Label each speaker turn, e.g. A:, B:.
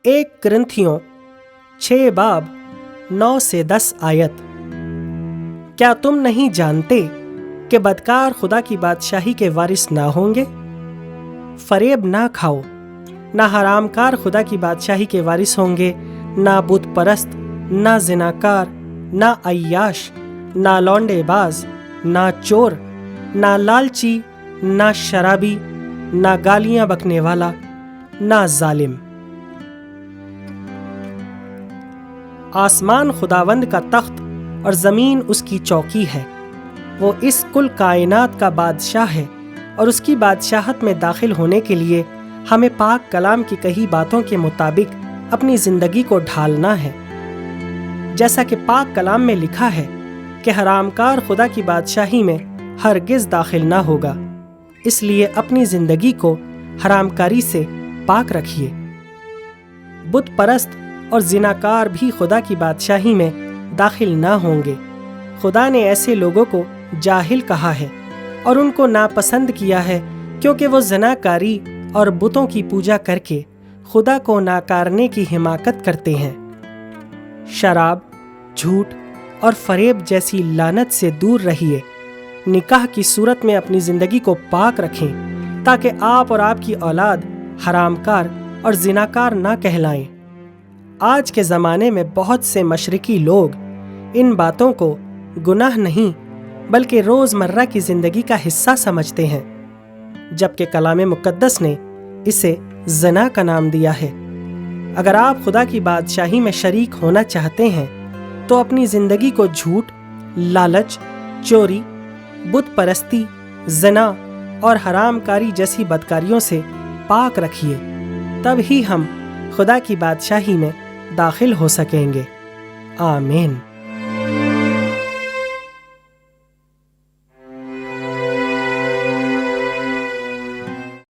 A: 1 करंथियों 6 बाब 9 से 10 आयत। क्या तुम नहीं जानते कि बदकार खुदा की बादशाही के वारिस ना होंगे? फरेब ना खाओ, ना हरामकार खुदा की बादशाही के वारिस होंगे, ना बुत परस्त, ना जिनाकार, ना अय्याश, ना लौंडेबाज, ना चोर, ना लालची, ना शराबी, ना गालियां बकने वाला, ना जालिम। आसमान खुदावंद का तख्त और ज़मीन उसकी चौकी है। वो इस कुल कायनात का बादशाह है और उसकी बादशाहत में दाखिल होने के लिए हमें पाक कलाम की कही बातों के मुताबिक अपनी ज़िंदगी को ढालना है। जैसा कि पाक कलाम में लिखा है कि हरामकार खुदा की बादशाही में हरगिज़ दाखिल ना होगा, इसलिए अपनी ज़िंदगी को हरामकारी से पाक रखिए। बुत परस्त और जिनाकार भी खुदा की बादशाही में दाखिल ना होंगे। खुदा ने ऐसे लोगों को जाहिल कहा है और उनको नापसंद किया है, क्योंकि वो ज़नाकारी और बुतों की पूजा करके खुदा को नाकारने की हिमाकत करते हैं। शराब, झूठ और फरेब जैसी लानत से दूर रहिए। निकाह की सूरत में अपनी ज़िंदगी को पाक रखें, ताकि आप और आपकी औलाद हरामकार और जिनाकार ना कहलाएं। आज के ज़माने में बहुत से मशरिकी लोग इन बातों को गुनाह नहीं बल्कि रोज़मर्रा की ज़िंदगी का हिस्सा समझते हैं, जबकि कलाम मुक़द्दस ने इसे ज़ना का नाम दिया है। अगर आप खुदा की बादशाही में शरीक होना चाहते हैं तो अपनी ज़िंदगी को झूठ, लालच, चोरी, बुत परस्ती, ज़ना और हरामकारी जैसी बदकारियों से पाक रखिए। तब ही हम खुदा की बादशाही में दाखिल हो सकेंगे। आमीन।